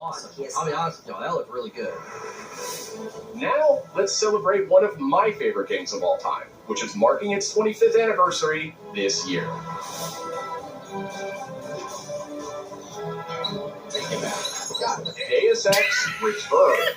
Awesome. I'll be honest with y'all, that looked really good. Now, let's celebrate one of my favorite games of all time, which is marking its 25th anniversary this year. Take it back. Deus Ex Reforge.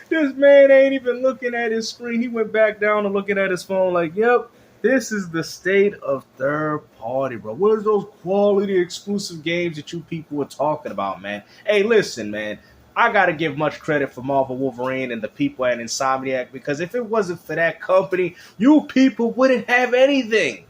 This man ain't even looking at his screen. He went back down to looking at his phone like, yep, this is the state of third party, bro. Where's those quality exclusive games that you people were talking about, man? Hey, listen, man. I got to give much credit for Marvel Wolverine and the people at Insomniac, because if it wasn't for that company, you people wouldn't have anything.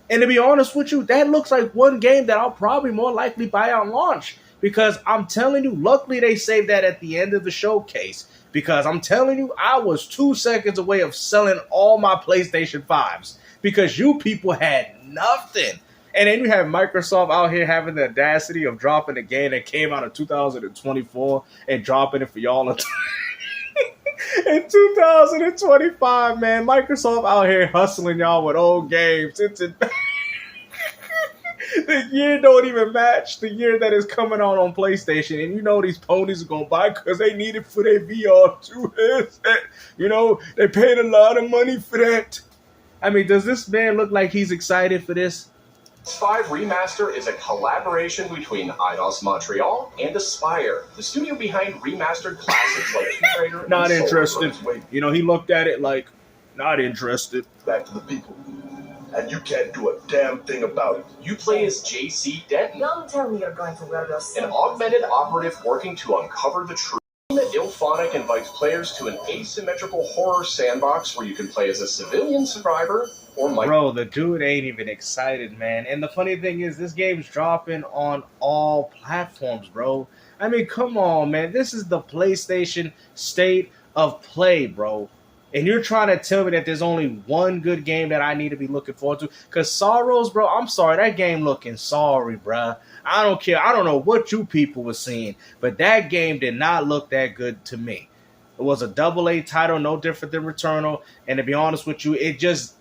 And to be honest with you, that looks like one game that I'll probably more likely buy on launch, because I'm telling you, luckily they saved that at the end of the showcase, because I'm telling you, I was 2 seconds away of selling all my PlayStation 5s because you people had nothing. And then you have Microsoft out here having the audacity of dropping a game that came out in 2024 and dropping it for y'all in 2025, man. Microsoft out here hustling y'all with old games. The year don't even match the year that is coming out on PlayStation. And you know these ponies are going to buy because they need it for their VR too. You know, they paid a lot of money for that. I mean, does this man look like he's excited for this? 5 Remaster is a collaboration between Eidos Montreal and Aspyr, the studio behind remastered classics like Tomb Raider. Not interested. You know, he looked at it like, not interested. Back to the people. And you can't do a damn thing about it. You play as J.C. Denton, Don't tell me you're going to wear those an augmented operative working to uncover the truth. Ilphonic invites players to an asymmetrical horror sandbox where you can play as a civilian survivor or Bro, the dude ain't even excited, man. And the funny thing is, this game's dropping on all platforms, bro. I mean, come on, man. This is the PlayStation state of play, bro. And you're trying to tell me that there's only one good game that I need to be looking forward to? Because Sorrows, bro, I'm sorry, that game looking sorry, bro. I don't care. I don't know what you people were seeing, but that game did not look that good to me. It was a AA title, no different than Returnal. And to be honest with you, it just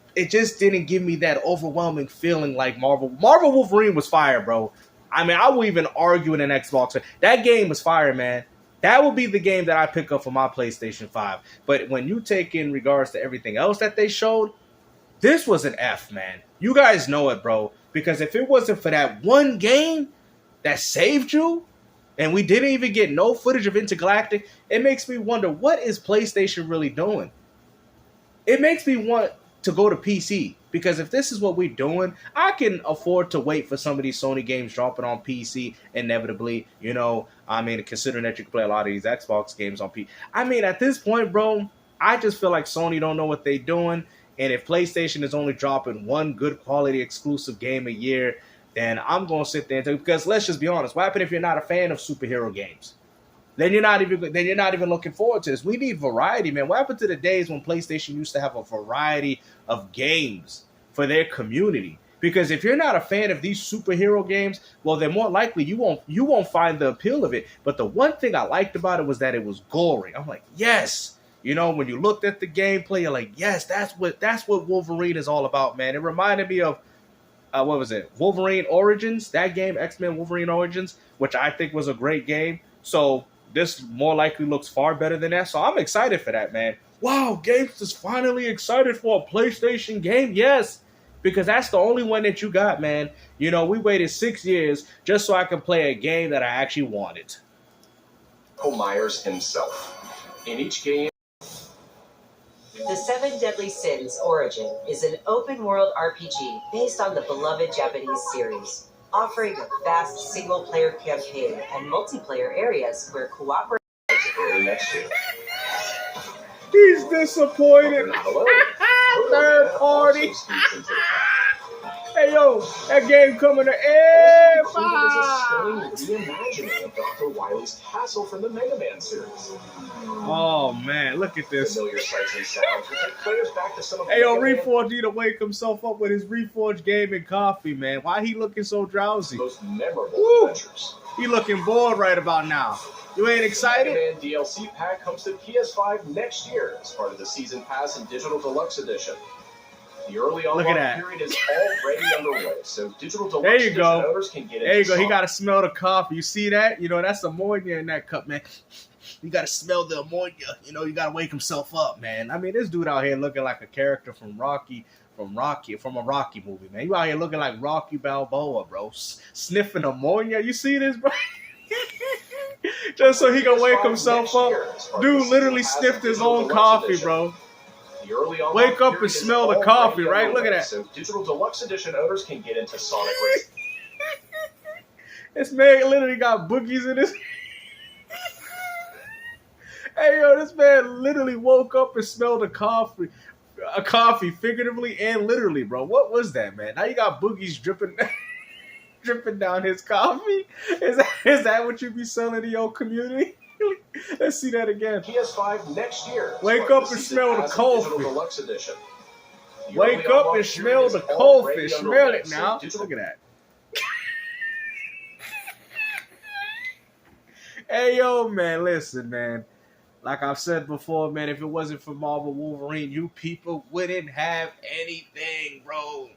didn't give me that overwhelming feeling like Marvel. Marvel Wolverine was fire, bro. I mean, I will even argue in an Xbox. That game was fire, man. That would be the game that I pick up for my PlayStation 5. But when you take in regards to everything else that they showed, this was an F, man. You guys know it, bro. Because if it wasn't for that one game that saved you, and we didn't even get no footage of Intergalactic, it makes me wonder, what is PlayStation really doing? It makes me want to go to PC. Because if this is what we're doing, I can afford to wait for some of these Sony games dropping on PC inevitably. You know, I mean, considering that you can play a lot of these Xbox games on PC. I mean, at this point, bro, I just feel like Sony don't know what they're doing. And if PlayStation is only dropping one good quality exclusive game a year, then I'm going to sit there and tell you, because let's just be honest, what happens if you're not a fan of superhero games? Then you're not even looking forward to this. We need variety, man. What happened to the days when PlayStation used to have a variety of games for their community? Because if you're not a fan of these superhero games, well, then more likely you won't find the appeal of it. But the one thing I liked about it was that it was gory. I'm like, yes. You know, when you looked at the gameplay, you're like, yes, that's what Wolverine is all about, man. It reminded me of what was it? Wolverine Origins, that game, X-Men Wolverine Origins, which I think was a great game. So this more likely looks far better than that. So I'm excited for that, man. Wow, Games is finally excited for a PlayStation game. Yes, because that's the only one that you got, man. You know, we waited 6 years just so I could play a game that I actually wanted. Michael Myers himself. In each game, The 7 Deadly Sins Origin is an open-world RPG based on the beloved Japanese series, offering a vast single-player campaign and multiplayer areas where cooperation early next year. He's disappointed. Third party. Hey, yo, that game coming to Included is a stunning reimagining of Dr. Wily's castle from the Mega Man series. Oh, man, look at this. Familiar sights and sounds will take players back to some of Hey, yo, Mega Reforge need to wake himself up with his Reforge game and coffee, man. Why he looking so drowsy? Man's most memorable Woo! adventures. He looking bored right about now. You ain't excited? Mega Man DLC pack comes to PS5 next year as part of the Season Pass and Digital Deluxe Edition. The early Look at unlock that. period is already underway, so digital There deluxe you edition go. owners can get into There you go. He Sonic. got to smell the coffee. You see that? You know, that's ammonia in that cup, man. You got to smell the ammonia. You know, you got to wake himself up, man. I mean, this dude out here looking like a character from a Rocky movie, man. You out here looking like Rocky Balboa, bro. Sniffing ammonia. You see this, bro? Just so he can wake himself up. Dude literally sniffed his own coffee, bro. The early unlock Wake up period and is smell the already coffee, right? Look at underway, that. So digital deluxe edition owners can get into Sonic Racing. This man literally got boogies in his. Hey, yo, this man literally woke up and smelled a coffee figuratively and literally, bro. What was that, man? Now you got boogies dripping dripping down his coffee? Is that what you be selling to your community? Let's see that again. PS5 next year. Wake Start up the and season smell the as a coffee. Digital deluxe edition. The Wake early up unlock and period smell is the already coffee. Smell underway, it so now. digital- Look at that. Hey, yo, man, listen, man. Like I've said before, man, if it wasn't for Marvel Wolverine, you people wouldn't have anything, bro.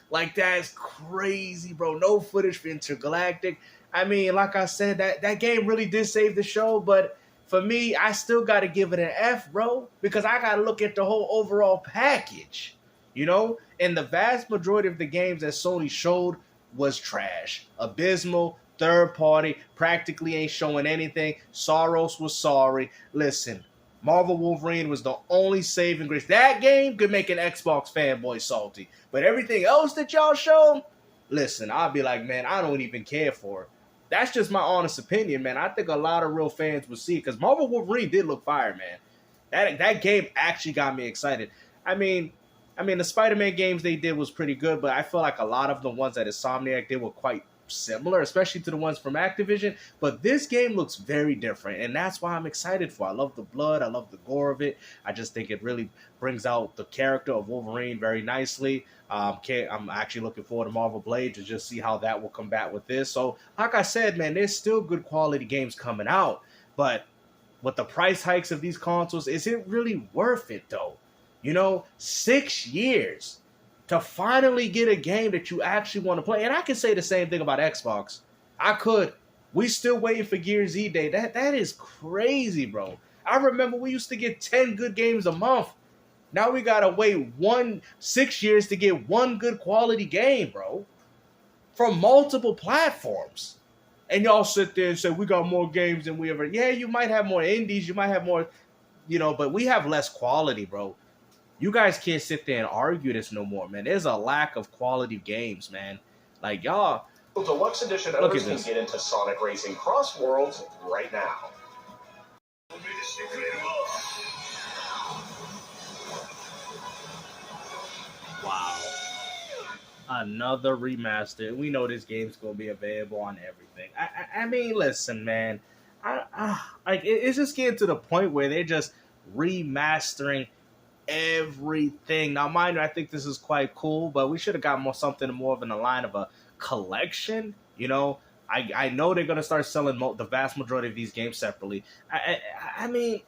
Like, that's crazy, bro. No footage for Intergalactic. I mean, like I said, that game really did save the show, but for me, I still got to give it an F, bro, because I got to look at the whole overall package, you know? And the vast majority of the games that Sony showed was trash, abysmal, third party, practically ain't showing anything. Soros was sorry. Listen, Marvel Wolverine was the only saving grace. That game could make an Xbox fanboy salty. But everything else that y'all showed, listen, I'll be like, man, I don't even care for it. That's just my honest opinion, man. I think a lot of real fans will see it because Marvel Wolverine did look fire, man. That game actually got me excited. I mean, the Spider-Man games they did was pretty good, but I feel like a lot of the ones at Insomniac did were quite similar, especially to the ones from Activision. But this game looks very different, and that's why I'm excited for. I love the blood, I love the gore of it. I just think it really brings out the character of Wolverine very nicely. I'm actually looking forward to Marvel Blade to just see how that will combat with this. So, like I said, man, there's still good quality games coming out, but with the price hikes of these consoles, is it really worth it though? You know, 6 years to finally get a game that you actually want to play. And I can say the same thing about Xbox. I could. We still waiting for Gears Z Day. That is crazy, bro. I remember we used to get 10 good games a month. Now we gotta wait 6 years to get one good quality game, bro. From multiple platforms. And y'all sit there and say, we got more games than we ever... Yeah, you might have more indies, you might have more, but we have less quality, bro. You guys can't sit there and argue this no more, man. There's a lack of quality games, man. Like, y'all... Deluxe Edition Look owners at can this. get into Sonic Racing Cross Worlds right now. Wow. Another remaster. We know this game's going to be available on everything. I mean, listen, man. It's just getting to the point where they're just remastering everything. Now, mind you, I think this is quite cool, but we should have got something more of in the line of a collection. I know they're going to start selling the vast majority of these games separately. I mean,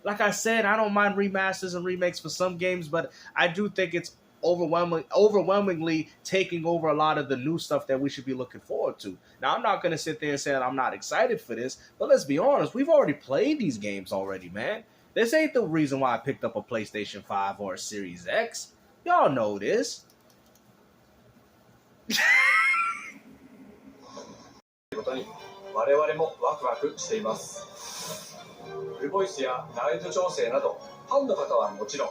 like I said, I don't mind remasters and remakes for some games, but I do think it's overwhelmingly taking over a lot of the new stuff that we should be looking forward to. Now, I'm not going to sit there and say that I'm not excited for this, but let's be honest, we've already played these games already, man. This ain't the reason why I picked up a PlayStation 5 or a Series X. Y'all know this. ことに我々もワクワクしています。フルボイスやライブ調整などファンの方はもちろん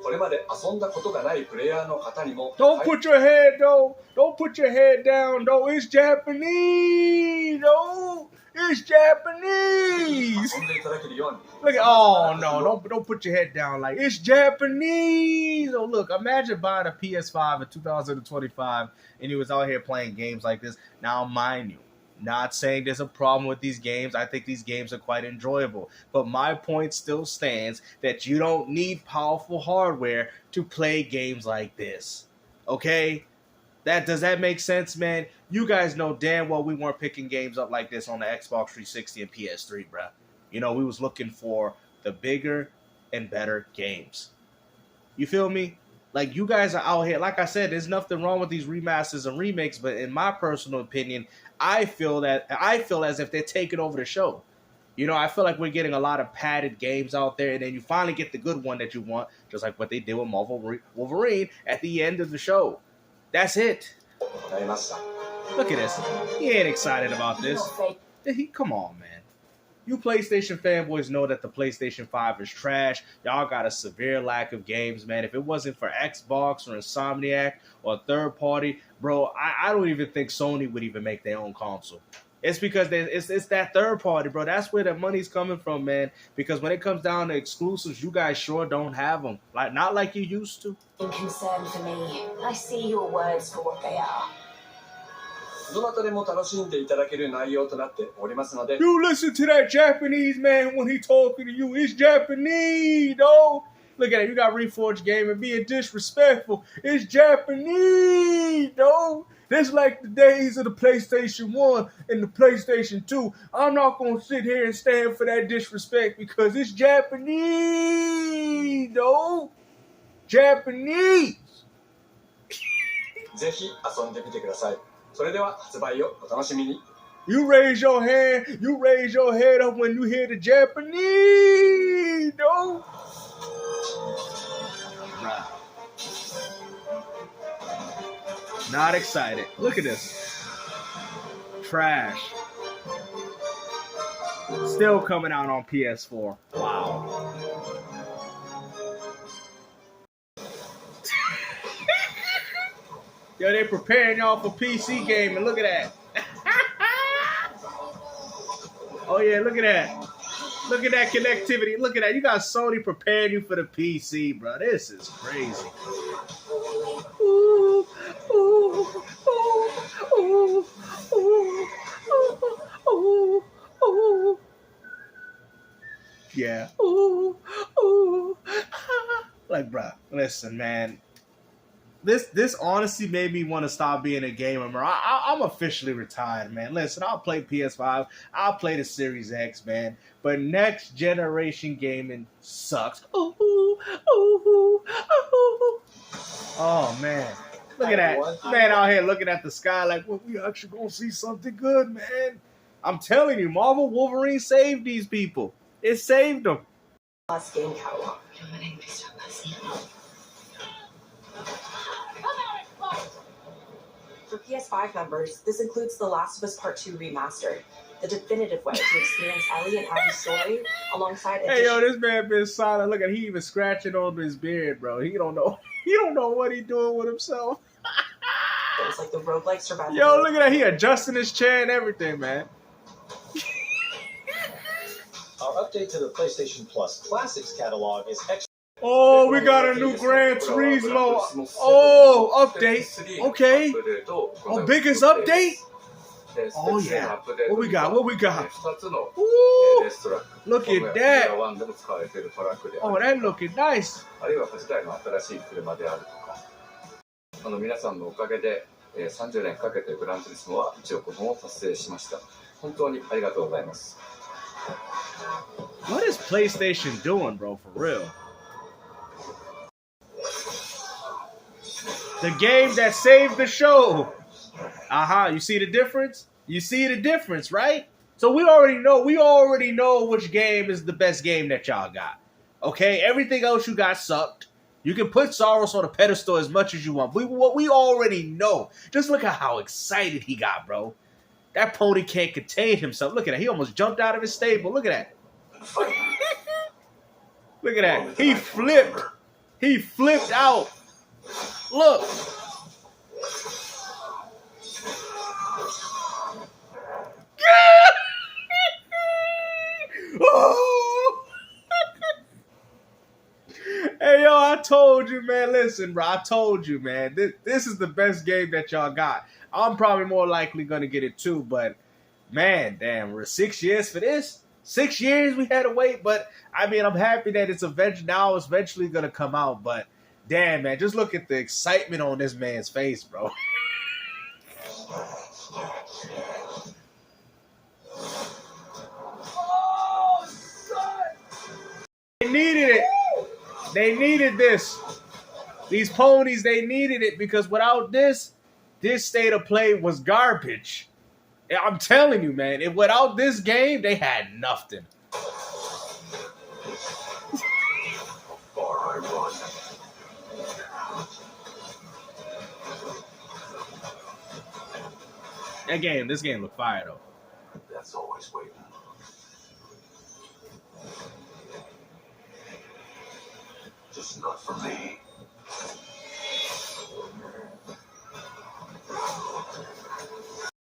これまで遊んだことがないプレイヤーの方にも Don't put your head, though. Don't put your head down, though. It's Japanese, though. It's Japanese. 遊んでいただけるように Look at, oh no, don't put your head down like it's Japanese. Oh look, imagine buying a PS5 in 2025 and you was out here playing games like this. Now mind you, not saying there's a problem with these games. I think these games are quite enjoyable. But my point still stands that you don't need powerful hardware to play games like this. Okay? Does that make sense, man? You guys know damn well we weren't picking games up like this on the Xbox 360 and PS3, bruh. We was looking for the bigger and better games. You feel me? Like, you guys are out here. Like I said, there's nothing wrong with these remasters and remakes, but in my personal opinion, I feel as if they're taking over the show. You know, I feel like we're getting a lot of padded games out there, and then you finally get the good one that you want, just like what they did with Marvel Wolverine at the end of the show. That's it. Look at this. He ain't excited about this. Come on, man. You PlayStation fanboys know that the PlayStation 5 is trash. Y'all got a severe lack of games, man. If it wasn't for Xbox or Insomniac or a third party, bro, I don't even think Sony would even make their own console. It's because it's that third party, bro. That's where the money's coming from, man. Because when it comes down to exclusives, you guys sure don't have them. Like, not like you used to. Concern for me. I see your words for what they are. どなたでも楽しんでいただける内容となっておりますので。 You listen to that Japanese man when he talking to you. It's Japanese, though. Look at it. You got Reforge Gaming being disrespectful. It's Japanese, though. That's like the days of the PlayStation 1 and the PlayStation 2. I'm not going to sit here and stand for that disrespect because it's Japanese, though. Japanese. ぜひ遊んでみてください。それでは発売をお楽しみに。 You raise your hand. You raise your head up when you hear the Japanese, though. Not excited. Look at this. Trash. Still coming out on PS4. Wow. Yo, they preparing y'all for PC gaming. Look at that. Oh, yeah, look at that. Look at that connectivity. Look at that. You got Sony preparing you for the PC, bro. This is crazy. Ooh, ooh, ooh, ooh, ooh, ooh, ooh. Yeah. Ooh, ooh. Like, bro, listen, man. This honestly made me want to stop being a gamer, man. I'm officially retired, man. Listen, I'll play PS5. I'll play the Series X, man. But next generation gaming sucks. Ooh, ooh, ooh, ooh. Oh, man. Look at that. Man out here looking at the sky like, well, we actually going to see something good, man. I'm telling you, Marvel Wolverine saved these people. It saved them. Plus game catalog. For PS5 members, this includes The Last of Us Part 2 Remastered, the definitive way to experience Ellie and Abby's story, alongside Hey, yo, this man been silent. Look at he even scratching on his beard, bro. He don't know. He don't know what he doing with himself. It's like the roguelike survival. Yo, look at that. He adjusting his chair and everything, man. Our update to the PlayStation Plus Classics catalog is extra. Oh, we got a new Gran Turismo. Oh, update. Okay. Oh, biggest update? Oh, yeah. What we got? What we got? Ooh, look at that. Oh, that looking nice. あるいは8台の新しい車であるとか、皆さんのおかげで30年かけてグランツリスモは1億本を達成しました。本当にありがとうございます。 What is PlayStation doing, bro? For real? The game that saved the show. You see the difference? You see the difference, right? So we already know which game is the best game that y'all got. Okay? Everything else you got sucked. You can put Soros on a pedestal as much as you want. What we already know. Just look at how excited he got, bro. That pony can't contain himself. Look at that. He almost jumped out of his stable. Look at that. Look at that. He flipped. He flipped out. Look. Oh. Hey, yo, I told you, man. Listen, bro. I told you, man. This is the best game that y'all got. I'm probably more likely going to get it too, but, man, damn, we're 6 years for this? 6 years we had to wait, but, I mean, I'm happy that it's eventually going to come out, but, damn, man, just look at the excitement on this man's face, bro. They needed it. They needed this. These ponies, they needed it because without this state of play was garbage. I'm telling you, man. Without this game, they had nothing. Far I run. This game looked fire though. That's always waiting. Just not for me.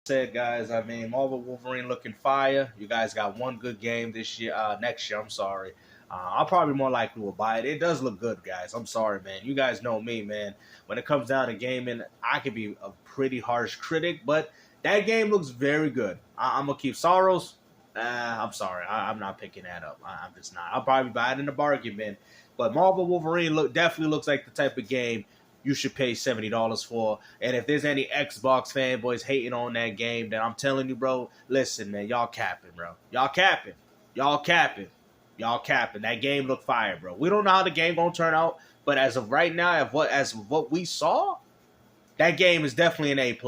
Said, guys, I mean, Marvel Wolverine looking fire. You guys got one good game this year, next year. I'm sorry. I'll probably more likely will buy it. It does look good, guys. I'm sorry, man. You guys know me, man. When it comes down to gaming, I can be a pretty harsh critic, but that game looks very good. I'm gonna keep Sorrows. I'm sorry, I'm not picking that up. I'm just not. I'll probably buy it in a bargain bin. But Marvel Wolverine definitely looks like the type of game you should pay $70 for. And if there's any Xbox fanboys hating on that game, then I'm telling you, bro, listen, man, y'all capping, bro. Y'all capping. Y'all capping. Y'all capping. That game looked fire, bro. We don't know how the game gonna turn out, but as of right now, as of what we saw, that game is definitely an A+,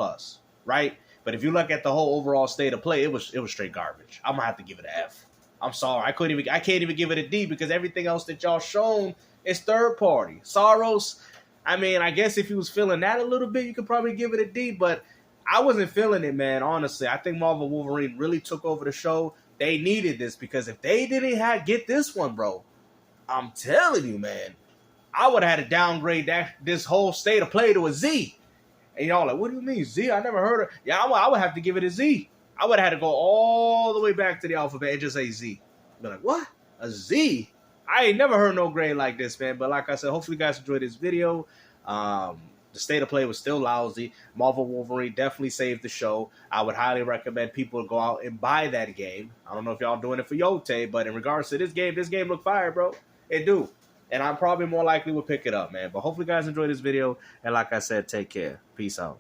right? But if you look at the whole overall state of play, it was straight garbage. I'm gonna have to give it an F. I'm sorry. I can't even give it a D because everything else that y'all shown is third party. Sorrows, I mean, I guess if you was feeling that a little bit, you could probably give it a D, but I wasn't feeling it, man, honestly. I think Marvel Wolverine really took over the show. They needed this because if they didn't get this one, bro, I'm telling you, man, I would have had to downgrade this whole state of play to a Z. And y'all like, what do you mean, Z? I never heard of it. Yeah, I would have to give it a Z. I would have had to go all the way back to the alphabet and just say Z. Be like, what? A Z? I ain't never heard no grade like this, man. But like I said, hopefully you guys enjoyed this video. The state of play was still lousy. Marvel Wolverine definitely saved the show. I would highly recommend people go out and buy that game. I don't know if y'all doing it for Yote, but in regards to this game looked fire, bro. It do. And I'm probably more likely will pick it up, man. But hopefully you guys enjoyed this video. And like I said, take care. Peace out.